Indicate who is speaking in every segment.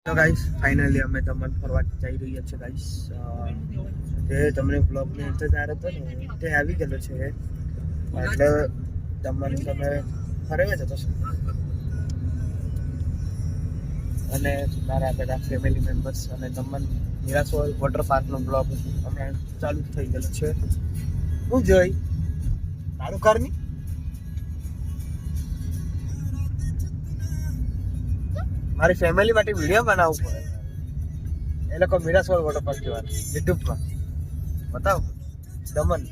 Speaker 1: તો guys finally અમે દમણ ફરવા જઈ રહ્યા છીએ ગાઈસ જે તમને બ્લોગનો ઇંતજાર હતો ને તે આવી ગયેલો છે એટલે દમણ તમે ફરવા જતો છો અને મારા બધા ફેમિલી મેમ્બર્સ અને દમણ મીરાસોલ વોટર પાર્કનો બ્લોગ હમણાં ચાલુ થઈ ગયેલો છે. હું જોઈ તારું ઘરની મારી ફેમિલી માટે વિડીયો બનાવવું પડે. એ લોકો મીરાસોલ વોટર પાર્ક જવાનું યુટ્યુબમાં બતાવો. દમણ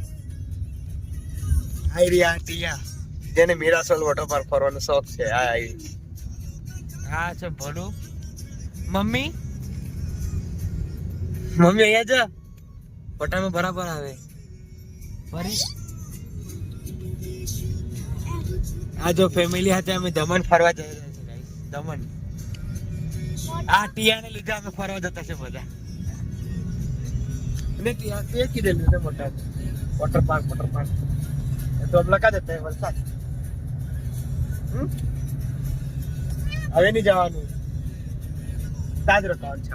Speaker 1: આઈરિયા ટિયા જેને મીરાસોલ વોટર પાર્ક ફરવાનો શોખ છે. આ છે ભલું મમ્મી અહીંયા જા ફોટામાં બરાબર આવે ફરી. આ જો ફેમિલી સાથે અમે દમણ ફરવા જઈ રહ્યા છીએ ગાઈસ. દમણ આ ટિયાને લીધે અમે ફરવા જતા છે બધા. અને ટિયા તે કીધેલું ને મોટા વોટર પાર્ક તો हम लगा देते हैं वलसाड. હવે નહીં જવાનું તાજ રોકાવાનું છે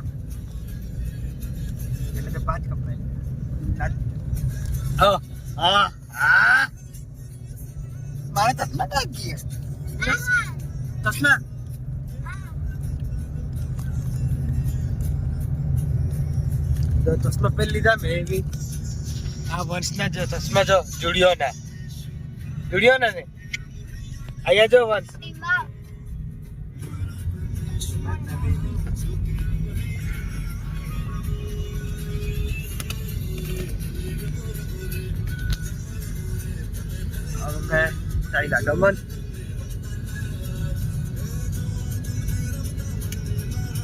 Speaker 1: એટલે કે 5 કપડા મારે ચશ્મા કાઢી ચશ્મા તો ચશ્મા પહેરી લીધા મેં બી. આ વર્ષના જો ચશ્મા જો જુડિયોના ને અહીંયા જો વંશ હવે ચાલ્યા દમણ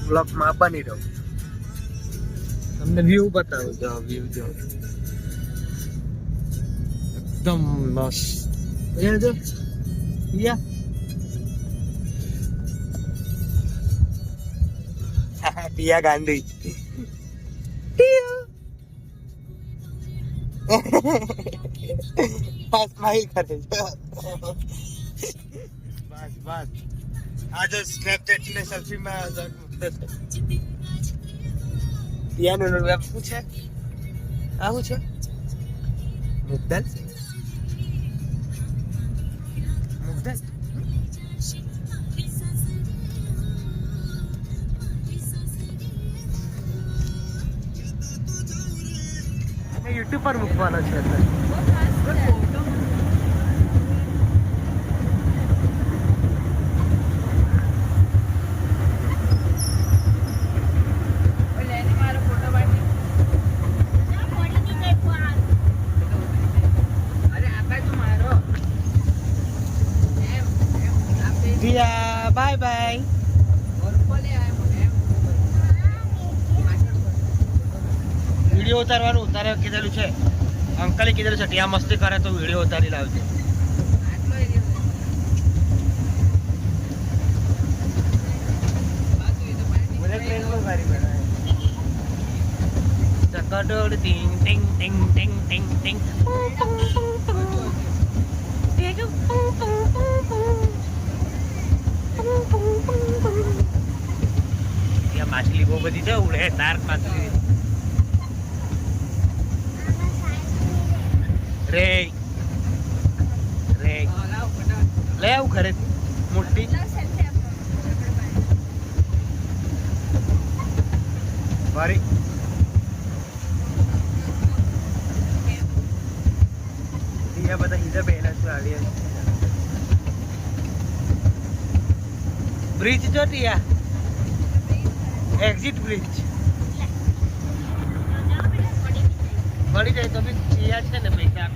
Speaker 1: બ્લોકમાં આપવાની રહો. તમને વ્યૂ બતાવું જો વ્યૂ જો એકદમ મસ્ત. અહીંયા જો પિયા ગાંધી સ્માઈલ કરે છે. બસ આ જો સ્નેપચેટ ને સેલ્ફી માં પિયાનો વેબ શું છે? આ શું છે? મુદ્દલ યુટ્યુબ પર મૂકવાનો છે. Bye bye. વિડીયો ઉતારવાનું ઉતારે કીધેલું છે. અંકલે કીધેલું છે ત્યાં મસ્તી કરે તો વિડીયો ઉતારી લાવજે. ચકડોળ ટિંગ ટિંગ ટિંગ ટિંગ ટિંગ ટિંગ માછલી બહુ બધી છે. ઉડે તાર માછલી રે લે આવું ઘરે મોટી વારી બધા ઈજા પહેલા શું આવી બ્રિજ જો ટિયા એક્ઝિટ બ્રિજ મળી જાય તો બી ટિયા છે ને પૈસા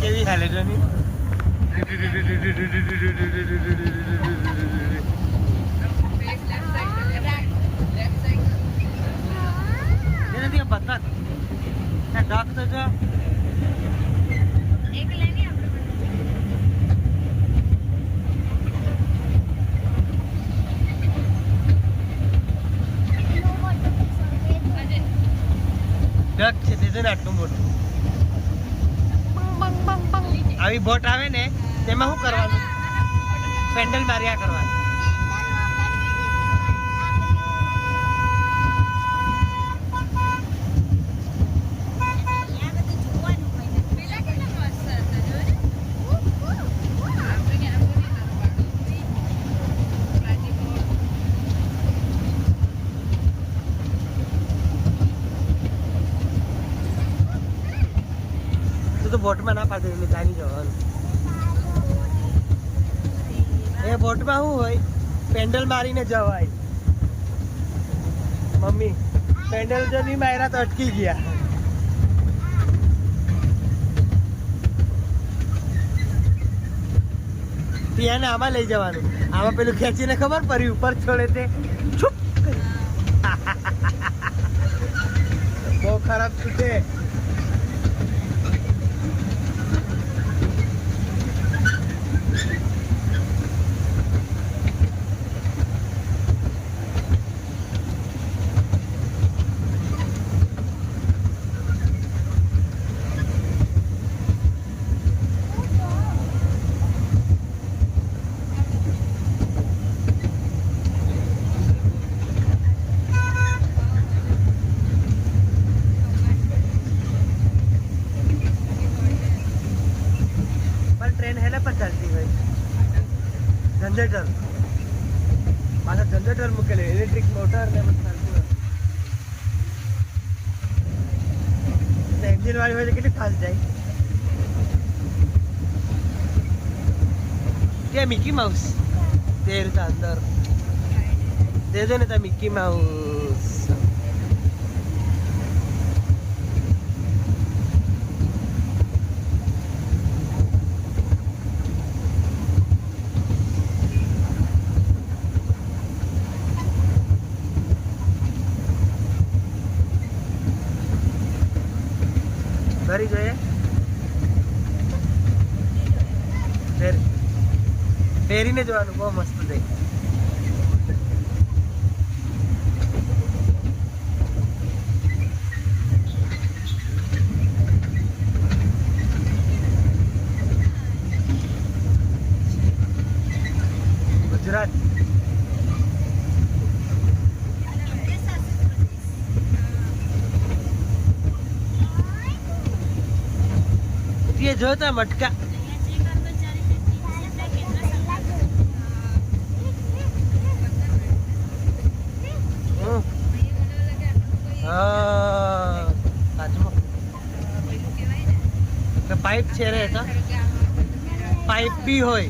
Speaker 1: કેવી હાલે છે ની બતા ડાક તો જો એક લેની આપણે છે ને આટલું મોટું. આવી બોટ આવે ને તેમાં શું કરવાનું? પેન્ડલ માર્યા કરવાનું. તો બોટમાં ના પાડે એટલે ચાલી જવાનું. એ બોટમાં શું હોય? પેન્ડલ મારીને જવાય. મમ્મી પેન્ડલ જો નહીં માર્યા તો અટકી ગયા. ત્યાં ને આમાં લઈ જવાનું. આમાં પેલું ખેંચીને ખબર પડી ઉપર છોડે તે છુપ. બહુ ખરાબ છૂટે. ट्रेन है ना पर चलती भाई जनरेटर पास जनरेटर मुकेले इलेक्ट्रिक मोटर ने मत चलती इंजिन वाली हो कितनी फास्ट जाए क्या मिकी माउस देर था अंदर दे दो ना था मिकी माउस ભરી જોઈએ પહેરીને જવાનું બહુ મસ્ત છે. ગુજરાત ये जो था मटका પાઇપ છે રે પાઇપ બી હોય